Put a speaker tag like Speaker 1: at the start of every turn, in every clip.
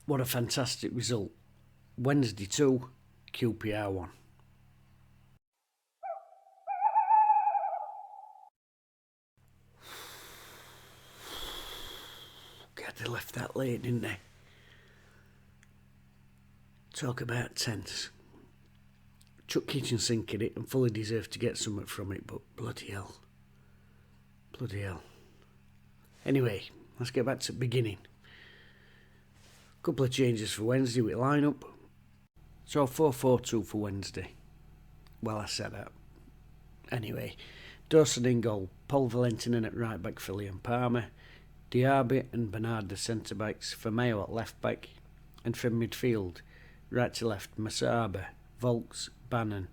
Speaker 1: What a fantastic result. Wednesday 2, QPR 1. God, they left that late, didn't they? Talk about tense. Chuck kitchen sink in it and fully deserved to get something from it, but bloody hell. Bloody hell. Anyway, let's get back to the beginning. Couple of changes for Wednesday with line-up. So 4-4-2 for Wednesday. Well, I said that. Anyway, Dawson in goal, Paul Valentin at right back for Liam Palmer, Diaby and Bernard the centre backs, Firmino at left back, and from midfield, right to left, Masaba, Volks, Bannon,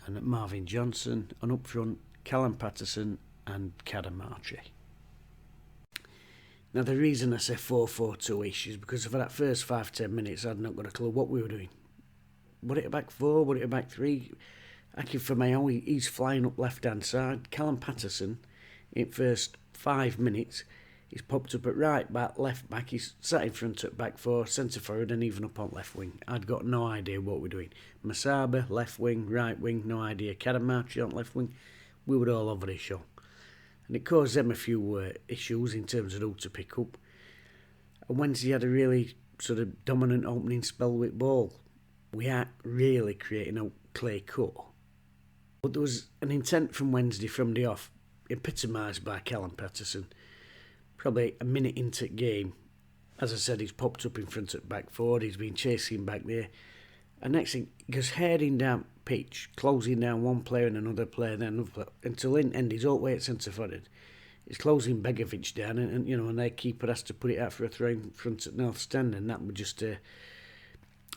Speaker 1: and Marvin Johnson, and up front, Callum Patterson and Cadamarchi. Now, the reason I say 4-4-2-ish is because for that first 5-10 minutes, I'd not got a clue what we were doing. Was it a back four? Was it a back three? Aki Firmino, he's flying up left-hand side. Callum Patterson, in first 5 minutes, he's popped up at right back, left back. He's sat in front at back four, centre forward, and even up on left wing. I'd got no idea what we're doing. Masaba, left wing, right wing, no idea. Cadamarchi on left wing. We were all over this show. And it caused them a few issues in terms of who to pick up. And Wednesday had a really sort of dominant opening spell with ball. We aren't really creating a clear cut. But there was an intent from Wednesday from the off, epitomised by Callum Patterson. Probably a minute into the game, as I said, he's popped up in front at back forward, he's been chasing back there. And next thing, he goes heading down pitch, closing down one player and another player, then another player, until in end he's all the way at centre forward. He's closing Begovic down, and their keeper has to put it out for a throw in front at North Stand, and that was just a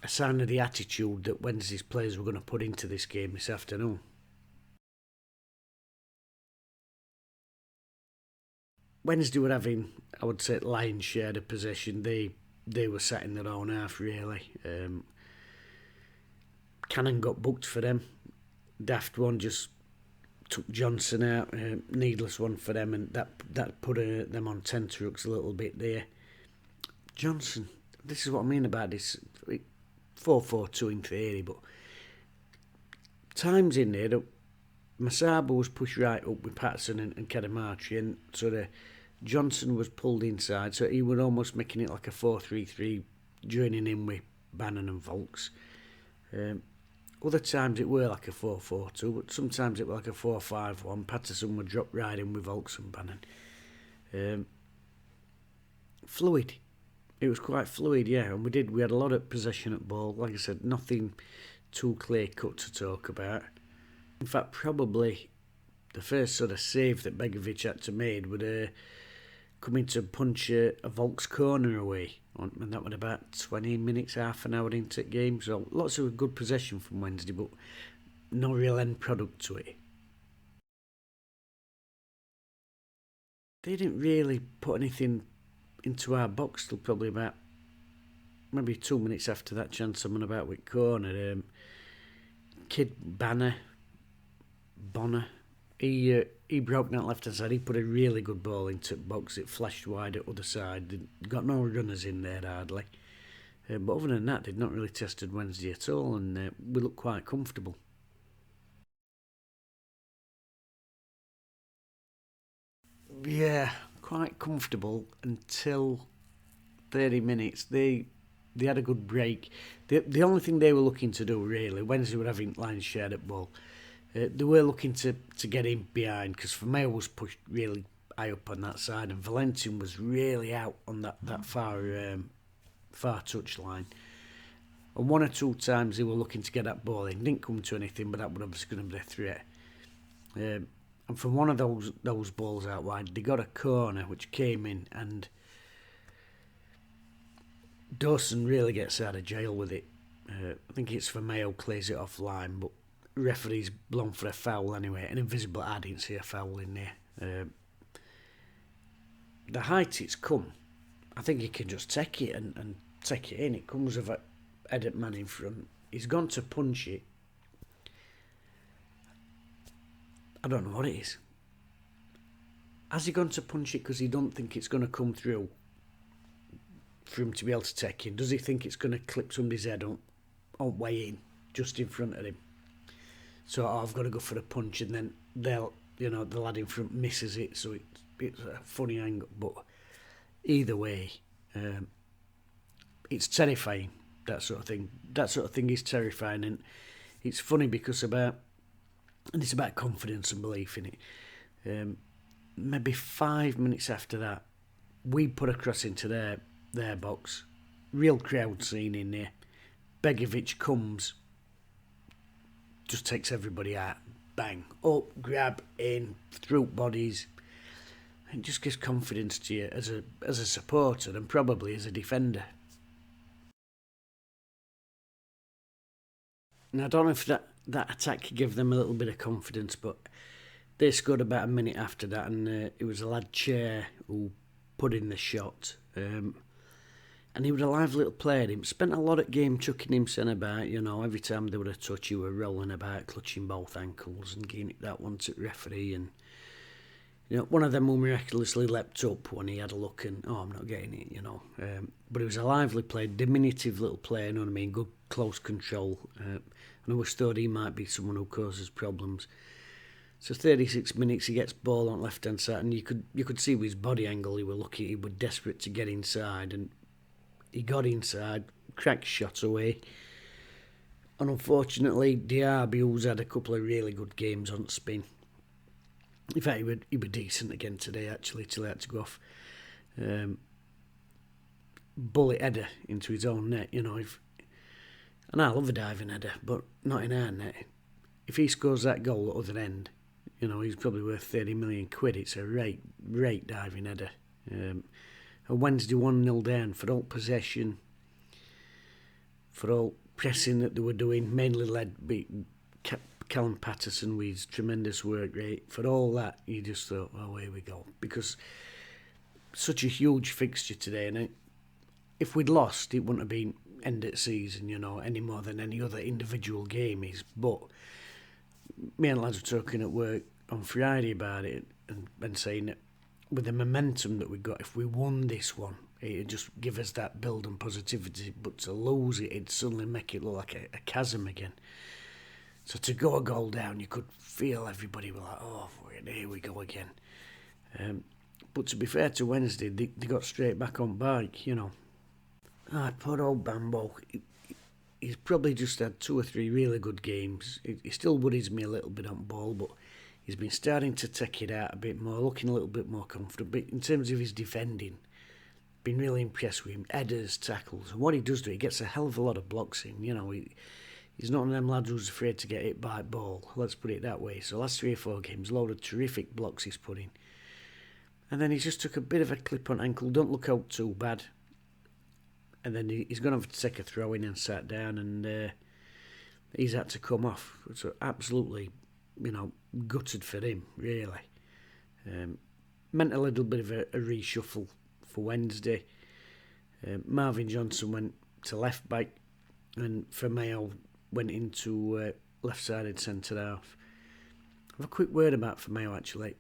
Speaker 1: sign of the attitude that Wednesday's players were going to put into this game this afternoon. Wednesday were having, I would say, lion's share of possession. They were sat in their own half, really. Cannon got booked for them. Daft one just took Johnson out. Needless one for them, and that put them on tenterhooks a little bit there. Johnson, this is what I mean about this 4-4-2 in theory, but times in there that Masaba was pushed right up with Patterson and Cadamarchi, and sort of Johnson was pulled inside, so he was almost making it like a 4-3-3, joining in with Bannon and Volks. Other times it were like a 4-4-2, but sometimes it was like a 4-5-1. Patterson would drop right in with Volks and Bannon. Fluid. It was quite fluid, yeah, and we had a lot of possession at ball. Like I said, nothing too clear cut to talk about. In fact, probably the first sort of save that Begovic had to make would coming to punch a Volks corner away, and that was about 20 minutes, half an hour into the game. So lots of good possession from Wednesday, but no real end product to it. They didn't really put anything into our box till probably about maybe 2 minutes after that chance I'm on about with corner. Kid Bonner, he broke that left hand side. He put a really good ball into the box. It flashed wide at the other side. Got no runners in there hardly. But other than that, they'd not really tested Wednesday at all, and we looked quite comfortable. Yeah, quite comfortable until 30 minutes. They had a good break. The only thing they were looking to do, really, Wednesday were having lines shared at ball. They were looking to get in behind, because Firmino was pushed really high up on that side, and Valentin was really out on that far touch line. And one or two times they were looking to get that ball in. Didn't come to anything, but that was obviously going to be a threat. And from one of those balls out wide, they got a corner which came in, and Dawson really gets out of jail with it. I think it's Firmino clears it off line, but referee's blown for a foul anyway. An invisible, I didn't see a foul in there. The height it's come, I think he can just take it and take it in. It comes with a headed man in front. He's gone to punch it. I don't know what it is. Has he gone to punch it because he don't think it's going to come through? for him to be able to take in? Does he think it's going to clip somebody's head on way in, just in front of him? So I've got to go for a punch, and then the lad in front misses it, so it's a funny angle. But either way, it's terrifying, that sort of thing. That sort of thing is terrifying, and it's funny because it's about confidence and belief in it. Maybe 5 minutes after that, we put a cross into their box. Real crowd scene in there. Begovic comes, just takes everybody out. Bang. Up, grab, in, through bodies. It just gives confidence to you as a supporter and probably as a defender. And I don't know if that attack could give them a little bit of confidence, but they scored about a minute after that, and it was a lad Chair who put in the shot. And he was a live little player. He spent a lot of game chucking himself about, every time there was a touch, he were rolling about, clutching both ankles and getting that one to the referee. And, one of them who miraculously leapt up when he had a look and, I'm not getting it, But he was a lively player, diminutive little player, you know what I mean, good close control. And I always thought he might be someone who causes problems. So 36 minutes, he gets ball on left-hand side, and you could see with his body angle he was desperate to get inside, and he got inside, cracked shot away. And unfortunately, Diaby, who's had a couple of really good games on spin. In fact, he were decent again today, actually, till he had to go off. Bullet header into his own net, and I love a diving header, but not in our net. If he scores that goal at the other end, he's probably worth 30 million quid. It's a great diving header. A Wednesday 1-0 down for all possession, for all pressing that they were doing, mainly led by Callum Patterson with his tremendous work rate. For all that, you just thought, oh, here we go. Because such a huge fixture today, and if we'd lost, it wouldn't have been end of season, any more than any other individual game is. But me and lads were talking at work on Friday about it and saying that with the momentum that we got, if we won this one, it'd just give us that build and positivity. But to lose it, it'd suddenly make it look like a chasm again. So to go a goal down, you could feel everybody were like, oh, here we go again. But to be fair to Wednesday, they got straight back on bike, poor old Bambo. He's probably just had 2 or 3 really good games. He still worries me a little bit on ball, but he's been starting to take it out a bit more, looking a little bit more confident. But in terms of his defending, been really impressed with him. Headers, tackles, and what he does do, he gets a hell of a lot of blocks in. He's not one of them lads who's afraid to get hit by a ball. Let's put it that way. So last 3 or 4 games, a load of terrific blocks he's put in. And then he just took a bit of a clip on ankle. Don't look out too bad. And then he's going to have to take a throw in and sat down, and he's had to come off. So absolutely, gutted for him, really. Meant a little bit of a reshuffle for Wednesday. Marvin Johnson went to left back, and Firmino went into left-sided centre-half. I have a quick word about Firmino, actually.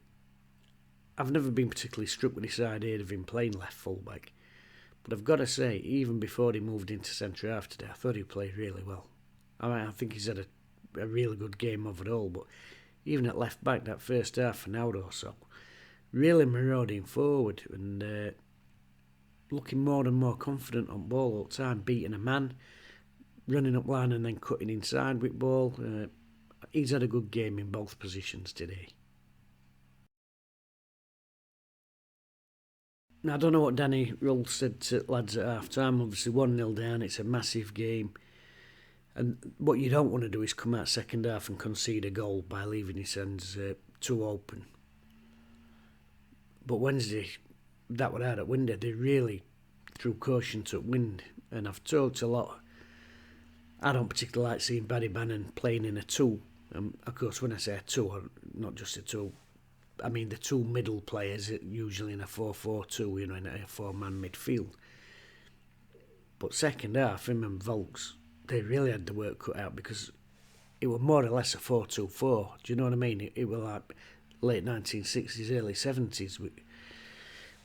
Speaker 1: I've never been particularly struck with this idea of him playing left full-back. But I've got to say, even before he moved into centre-half today, I thought he played really well. I think he's had a really good game overall, but even at left-back, that first half an hour or so, really marauding forward and looking more and more confident on ball all the time, beating a man, running up line and then cutting inside with ball. He's had a good game in both positions today. Now, I don't know what Danny Rull said to lads at half-time. Obviously 1-0 down, it's a massive game. And what you don't want to do is come out second half and concede a goal by leaving his ends too open. But Wednesday, that were out at window. They really threw caution to wind. And I've talked a lot. I don't particularly like seeing Barry Bannon playing in a 2. Of course, when I say a 2, not just a 2, I mean the 2 middle players, usually in a 4-4-2, in a 4-man midfield. But second half, him and Volks, they really had the work cut out because it was more or less a 4-2-4. Do you know what I mean? It was like late 1960s, early 70s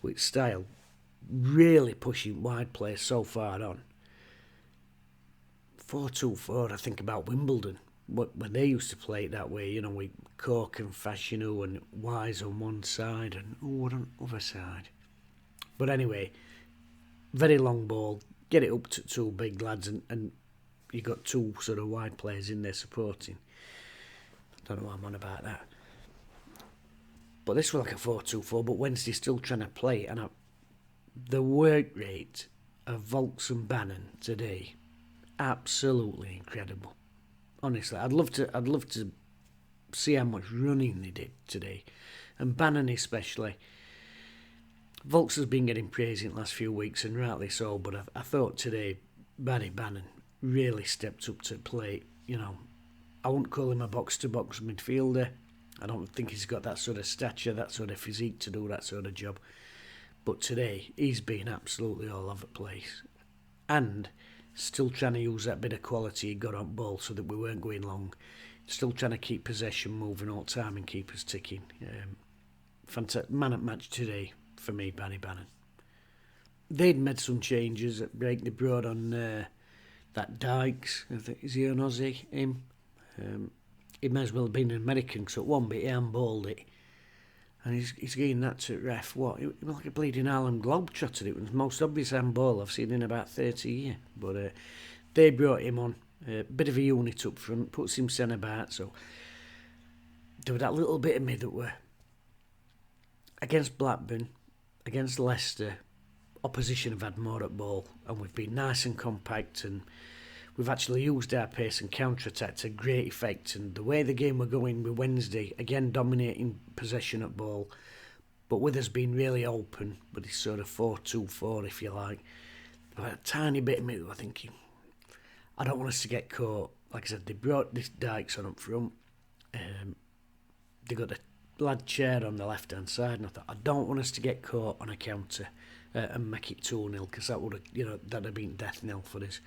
Speaker 1: with style. really pushing wide play so far on. 4-2-4, I think about Wimbledon, when they used to play it that way, you know, with Cork and Fashanu and Wise on one side and Wood on the other side. But anyway, very long ball, get it up to two big lads, and you got two sort of wide players in there supporting. Don't know what I'm on about that. But this was like a 4-2-4, but Wednesday's still trying to play, and the work rate of Volks and Bannon today, absolutely incredible. Honestly, I'd love to see how much running they did today, and Bannon especially. Volks has been getting praise in the last few weeks, and rightly so, but I thought today Barry Bannon really stepped up to play. You know, I wouldn't call him a box-to-box midfielder. I don't think he's got that sort of stature, that sort of physique to do that sort of job. But today, he's been absolutely all over the place. And still trying to use that bit of quality he got on ball so that we weren't going long. Still trying to keep possession moving all the time and keep us ticking. Fantastic man at match today for me, Barry Bannon. They'd made some changes at break. They brought on that Dykes. I think, is he an Aussie? Him? He may as well have been an American, because at one bit he handballed it. And he's getting that to ref. What? It was like a bleeding Harlem Globetrotter. It was the most obvious handball I've seen in about 30 years. But they brought him on. A bit of a unit up front, puts him centre back. So there was that little bit of me that were against Blackburn, against Leicester. Opposition have had more at ball, and we've been nice and compact, and we've actually used our pace and counter-attack to great effect. And the way the game were going with Wednesday, again dominating possession at ball, but with us being really open, with this sort of 4-2-4, if you like. But a tiny bit of me were thinking, I don't want us to get caught. Like I said, they brought this Dykes on up front. They got the lad Chair on the left-hand side, and I thought, I don't want us to get caught on a counter and make it 2-0, because that would have, that'd have been death knell for us.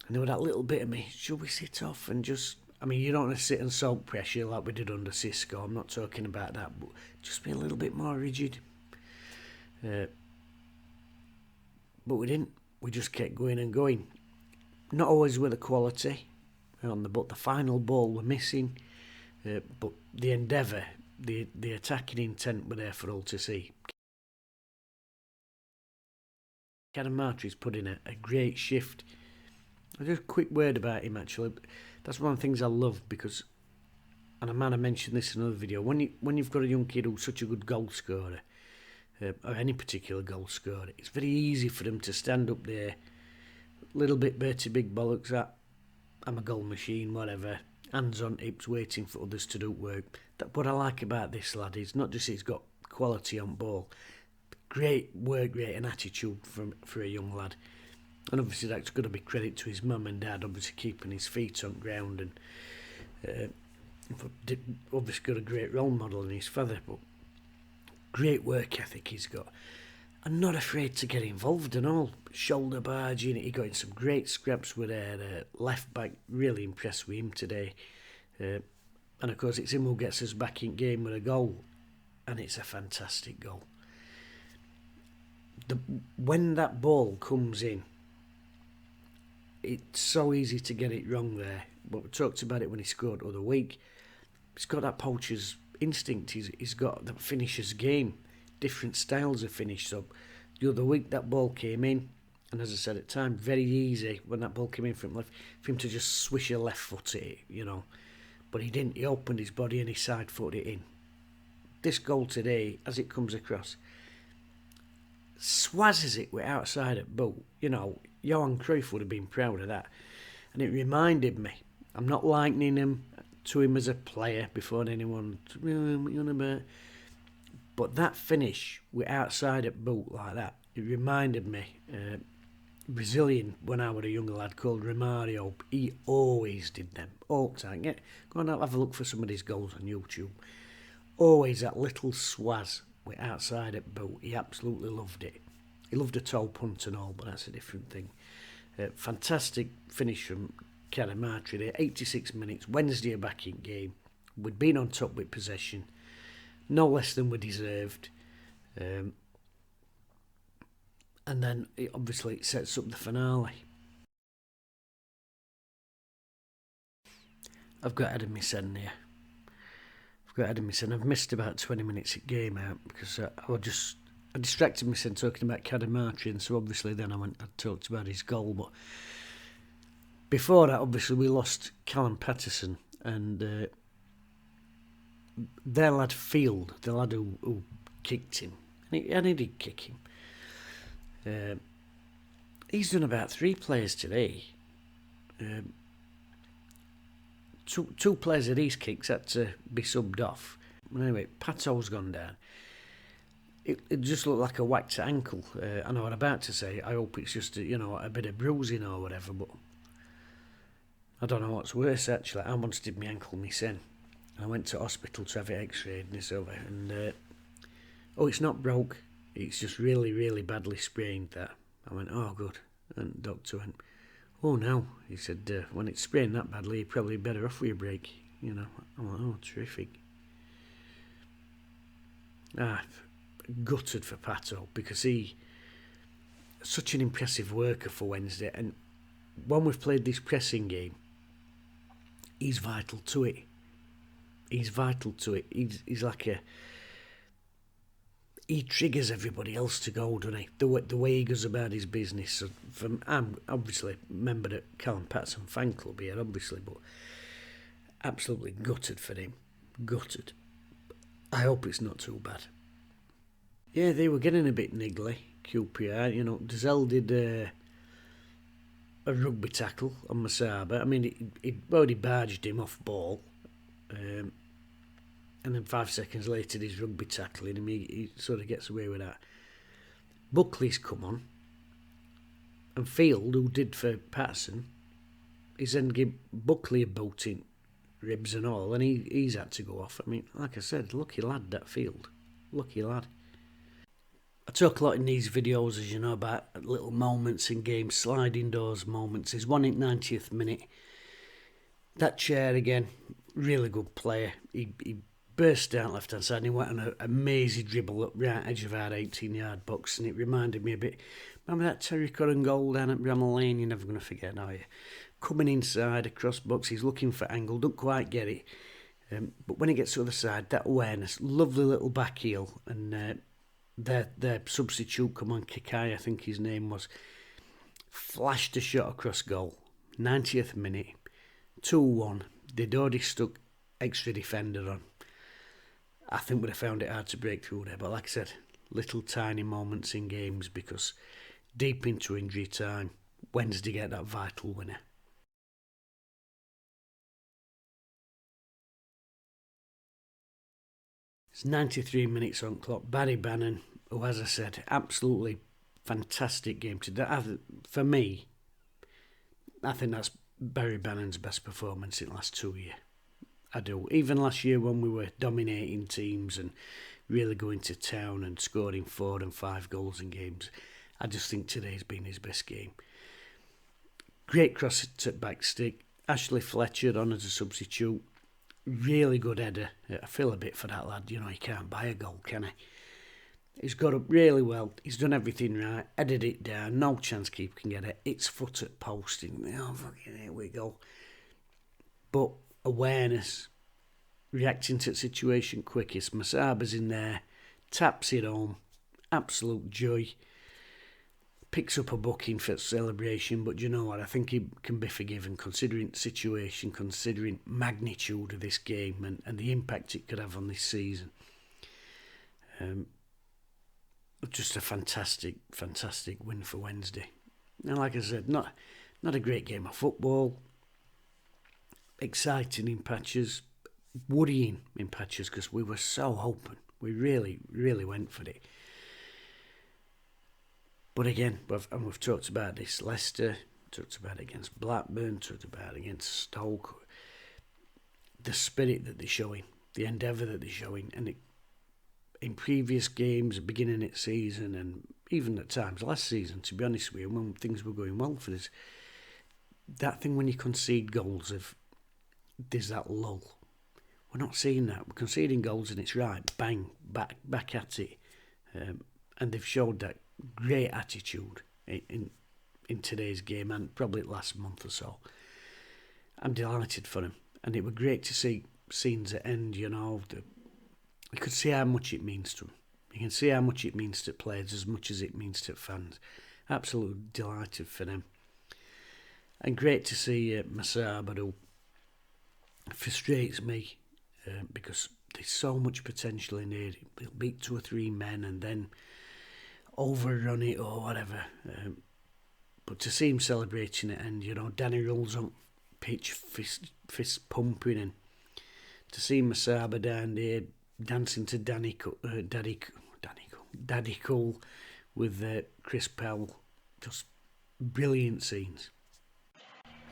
Speaker 1: And there was that little bit of me, should we sit off and just... I mean, you don't want to sit and soak pressure like we did under Cisco. I'm not talking about that, but just be a little bit more rigid. But we didn't. We just kept going and going. Not always with the quality, but the final ball we're missing. But the endeavour, the attacking intent were there for all to see. Cadamartri's put in a great shift. Just a quick word about him, actually. That's one of the things I love, because, and I might have mentioned this in another video, when you've got a young kid who's such a good goal scorer, or any particular goal scorer, it's very easy for them to stand up there, a little bit Bertie Big Bollocks at, I'm a goal machine, whatever, hands on hips, waiting for others to do work. What I like about this lad is not just he's got quality on ball, great work rate and attitude for a young lad. And obviously that's got to be credit to his mum and dad, obviously keeping his feet on ground, and obviously got a great role model in his father, but great work ethic he's got. And not afraid to get involved and all. Shoulder barging, he got in some great scraps with their left back, really impressed with him today. And of course it's him who gets us back in game with a goal, and it's a fantastic goal. When that ball comes in, it's so easy to get it wrong there. But we talked about it when he scored the other week. He's got that poacher's instinct. He's got the finisher's game. Different styles of finish. So the other week that ball came in, and as I said at the time, very easy when that ball came in from left for him to just swish a left foot at it, But he didn't. He opened his body and he side footed it in. This goal today, as it comes across, swazzes it with outside at boot. Johan Cruyff would have been proud of that. And it reminded me, I'm not likening him to him as a player before anyone, but that finish with outside at boot like that, it reminded me, Brazilian, when I was a younger lad called Romario, he always did them, all the time. Go and have a look for some of his goals on YouTube. Always that little swaz with outside at boot. He absolutely loved it. He loved a toe punt and all, but that's a different thing. Fantastic finish from Cadamartri there. 86 minutes. Wednesday a back in game. We'd been on top with possession. No less than we deserved. and then obviously it sets up the finale. I've got ahead of me sen here. I've missed about 20 minutes of game out because I distracted myself talking about Cadamartri, so obviously then I talked about his goal. But before that, obviously we lost Callum Patterson and their lad Field, the lad who kicked him, and he did kick him. He's done about 3 players today. Two players that he's kicked had to be subbed off. Anyway, Pato's gone down. It just looked like a whacked ankle. I know what I'm about to say. I hope it's just a bit of bruising or whatever, but I don't know what's worse actually. I once did my ankle myself. I went to hospital to have it x-rayed and it's over. And it's not broke. It's just really, really badly sprained that. I went, oh good. And the doctor went, oh no. He said, when it's sprained that badly, you're probably better off with a break. I'm like, oh, terrific. Gutted for Pato because he's such an impressive worker for Wednesday, and when we've played this pressing game, he's vital to it. He's like he triggers everybody else to go, doesn't he? The way he goes about his business. So I'm obviously a member of Callum Patterson fan club here, obviously, but absolutely gutted for him. Gutted. I hope it's not too bad. Yeah, they were getting a bit niggly, QPR. Dazelle did a rugby tackle on Masaba. I mean, he already barged him off ball. And then 5 seconds later, he's rugby tackling him. He sort of gets away with that. Buckley's come on. And Field, who did for Patterson, he's then give Buckley a boot in ribs and all, and he's had to go off. I mean, like I said, lucky lad, that Field. Lucky lad. I talk a lot in these videos, as you know, about little moments in games, sliding doors moments. There's one in 90th minute. That chair again, really good player. He burst down left hand side and he went on a mazy dribble up right edge of our 18-yard box, and it reminded me a bit. Remember that Terry Curran goal down at Bramall Lane? You're never going to forget, are you? Coming inside, across box, he's looking for angle, don't quite get it. But when he gets to the other side, that awareness, lovely little back heel, and their substitute, come on, Kikai, I think his name was, flashed a shot across goal. 90th minute, 2-1. They'd already stuck extra defender on. I think we'd have found it hard to break through there, but like I said, little tiny moments in games, because deep into injury time, Wednesday get that vital winner. It's 93 minutes on clock. Barry Bannon, who, as I said, absolutely fantastic game today. For me, I think that's Barry Bannon's best performance in the last 2 years. I do. Even last year when we were dominating teams and really going to town and scoring 4 and 5 goals in games, I just think today's been his best game. Great cross to back stick. Ashley Fletcher on as a substitute. Really good header. I feel a bit for that lad. He can't buy a goal, can he? He's got up really well. He's done everything right. Headed it down. No chance keeper can get it. It's foot at post. Oh, fucking here we go. But awareness, reacting to the situation quickest. Masaba's in there, taps it home, absolute joy. Picks up a booking for celebration, but you know what? I think he can be forgiven considering the situation, considering magnitude of this game and the impact it could have on this season. Just a fantastic, fantastic win for Wednesday. And like I said, not a great game of football. Exciting in patches, worrying in patches, because we were so open. We really, really went for it. But again, we've talked about this, Leicester, talked about it against Blackburn, talked about it against Stoke. The spirit that they're showing, the endeavour that they're showing, and in previous games, beginning of the season, and even at times last season, to be honest with you, when things were going well for us, that thing when you concede goals of there's that lull. We're not seeing that. We're conceding goals and it's right, bang, back at it. And they've showed that great attitude in today's game and probably last month or so. I'm delighted for him, and it was great to see scenes at end. You could see how much it means to him. You can see how much it means to players as much as it means to fans. Absolutely delighted for them. And great to see Masaba, who frustrates me because there's so much potential in here. He'll beat 2 or 3 men and then overrun it or whatever. But to see him celebrating it, and Danny rolls on pitch, fist pumping, and to see Masaba down there dancing to Daddy Cool with Chris Powell, just brilliant scenes.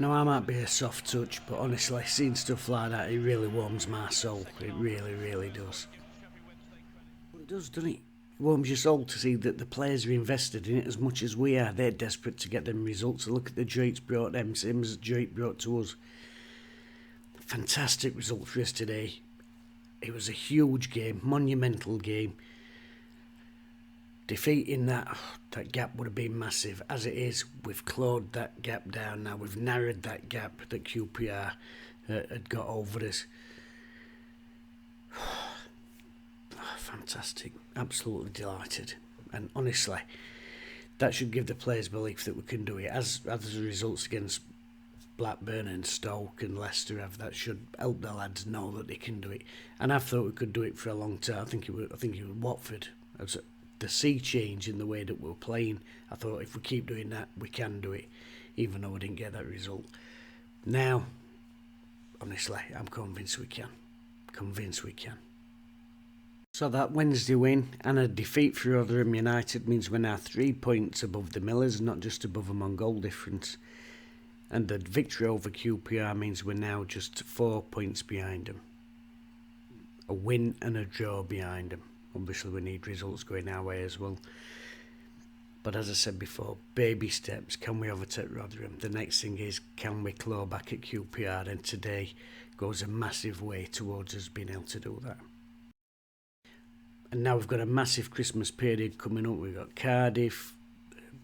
Speaker 1: Now, I might be a soft touch, but honestly, seeing stuff like that, it really warms my soul. It really, really does. It does, doesn't it? It warms your soul to see that the players are invested in it as much as we are. They're desperate to get them results. Look at the joy it's brought them, same as the joy it brought to us. Fantastic result for us today. It was a huge game, monumental game. Defeating that gap would have been massive. As it is, we've clawed that gap down now. We've narrowed that gap that QPR had got over us. Fantastic. Absolutely delighted. And honestly, that should give the players belief that we can do it. As the results against Blackburn and Stoke and Leicester have, that should help the lads know that they can do it. And I've thought we could do it for a long time. I think it was Watford. The sea change in the way that we're playing, I thought if we keep doing that, we can do it, even though we didn't get that result. Now, honestly, I'm convinced we can. So that Wednesday win and a defeat for Rotherham United means we're now 3 points above the Millers, not just above them on goal difference. And the victory over QPR means we're now just 4 points behind them. A win and a draw behind them. Obviously, we need results going our way as well. But as I said before, baby steps. Can we overtake Rotherham? The next thing is, can we claw back at QPR? And today goes a massive way towards us being able to do that. And now we've got a massive Christmas period coming up. We've got Cardiff,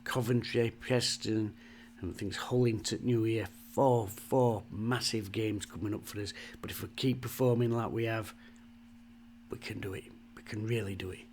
Speaker 1: Coventry, Preston, and things Hullington, New Year. Four massive games coming up for us. But if we keep performing like we have, we can do it. We can really do it.